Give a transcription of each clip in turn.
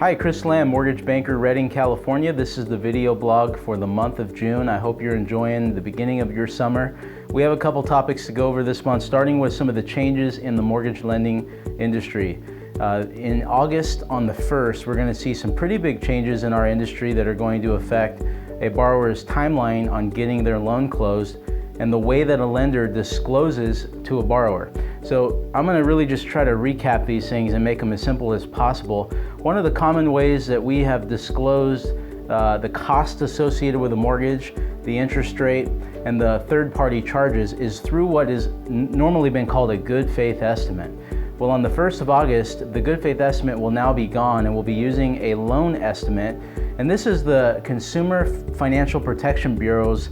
Hi, Chris Lamm, mortgage banker, Redding, California. This is the video blog for the month of June. I hope you're enjoying the beginning of your summer. We have a couple topics to go over this month, starting with some of the changes in the mortgage lending industry. In August on the 1st, we're going to see some pretty big changes in our industry that are going to affect a borrower's timeline on getting their loan closed and the way that a lender discloses to a borrower. So I'm going to really just try to recap these things and make them as simple as possible. One of the common ways that we have disclosed the cost associated with a mortgage, the interest rate, and the third-party charges is through what is normally been called a good faith estimate. Well, on the 1st of August, the good faith estimate will now be gone, and we'll be using a loan estimate. And this is the Consumer Financial Protection Bureau's,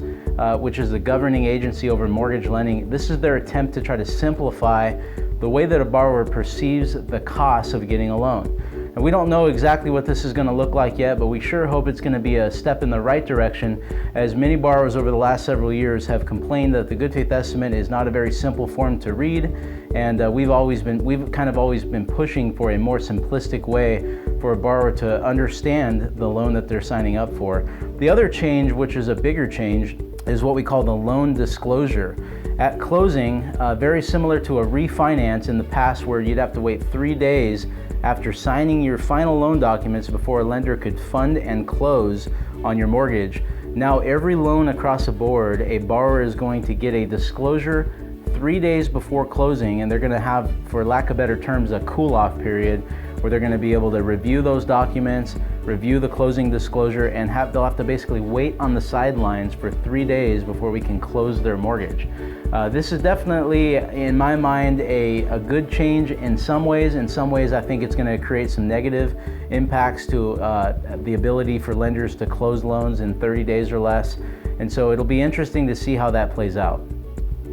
which is the governing agency over mortgage lending. This is their attempt to try to simplify the way that a borrower perceives the cost of getting a loan. And we don't know exactly what this is going to look like yet, but we sure hope it's going to be a step in the right direction, as many borrowers over the last several years have complained that the good faith estimate is not a very simple form to read, and we've kind of always been pushing for a more simplistic way for a borrower to understand the loan that they're signing up for. The other change, which is a bigger change, is what we call the loan disclosure. At closing, very similar to a refinance in the past where you'd have to wait 3 days after signing your final loan documents before a lender could fund and close on your mortgage. Now every loan across the board, a borrower is going to get a disclosure 3 days before closing, and they're going to have, for lack of better terms, a cool-off period where they're going to be able to review those documents, review the closing disclosure, and they'll have to basically wait on the sidelines for 3 days before we can close their mortgage. This is definitely, in my mind, a good change in some ways. In some ways, I think it's going to create some negative impacts to the ability for lenders to close loans in 30 days or less. And so it'll be interesting to see how that plays out.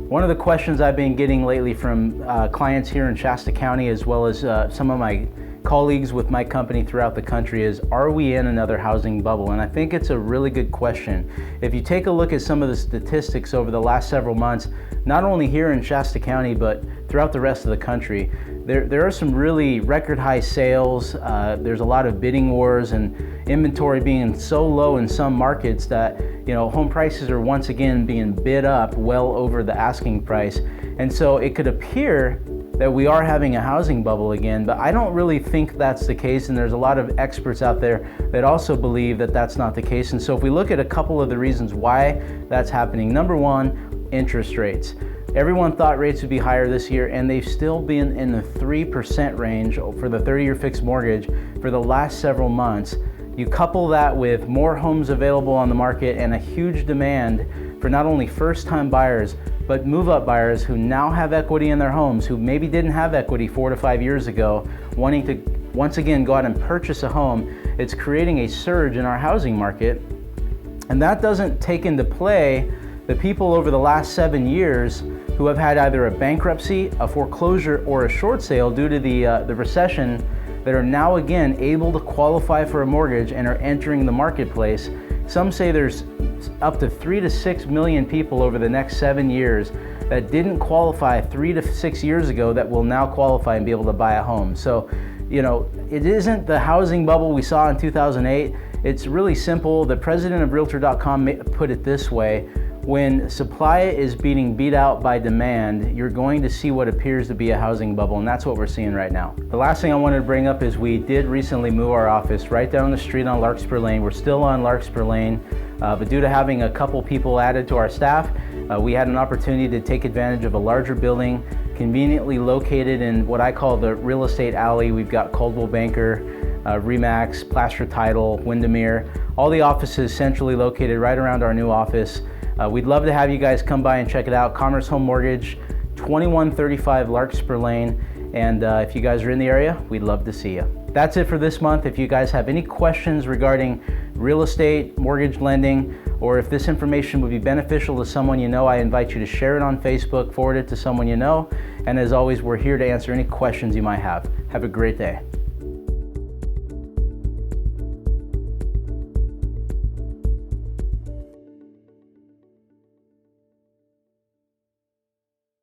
One of the questions I've been getting lately from clients here in Shasta County, as well as some of my colleagues with my company throughout the country, is, are we in another housing bubble? And I think it's a really good question. If you take a look at some of the statistics over the last several months, not only here in Shasta County, but throughout the rest of the country, there are some really record high sales. There's a lot of bidding wars and inventory being so low in some markets that, you know, home prices are once again being bid up well over the asking price. And so it could appear that we are having a housing bubble again, but I don't really think that's the case, and there's a lot of experts out there that also believe that that's not the case. And so if we look at a couple of the reasons why that's happening, number one, interest rates. Everyone thought rates would be higher this year, and they've still been in the 3% range for the 30-year fixed mortgage for the last several months. You couple that with more homes available on the market and a huge demand for not only first-time buyers, but move-up buyers who now have equity in their homes, who maybe didn't have equity 4 to 5 years ago, wanting to once again go out and purchase a home. It's creating a surge in our housing market. And that doesn't take into play the people over the last 7 years who have had either a bankruptcy, a foreclosure, or a short sale due to the recession, that are now again able to qualify for a mortgage and are entering the marketplace. Some say there's up to 3 to 6 million people over the next 7 years that didn't qualify 3 to 6 years ago that will now qualify and be able to buy a home. So, you know, it isn't the housing bubble we saw in 2008. It's really simple. The president of Realtor.com put it this way: when supply is being beat out by demand, you're going to see what appears to be a housing bubble, and that's what we're seeing right now. The last thing I wanted to bring up is we did recently move our office right down the street on Larkspur Lane. We're still on Larkspur Lane, but due to having a couple people added to our staff, we had an opportunity to take advantage of a larger building, conveniently located in what I call the real estate alley. We've got Coldwell Banker, Remax, Plaster Title, Windermere, all the offices centrally located right around our new office. We'd love to have you guys come by and check it out. Commerce Home Mortgage, 2135 Larkspur Lane. And if you guys are in the area, we'd love to see you. That's it for this month. If you guys have any questions regarding real estate, mortgage lending, or if this information would be beneficial to someone you know, I invite you to share it on Facebook, forward it to someone you know. And as always, we're here to answer any questions you might have. Have a great day.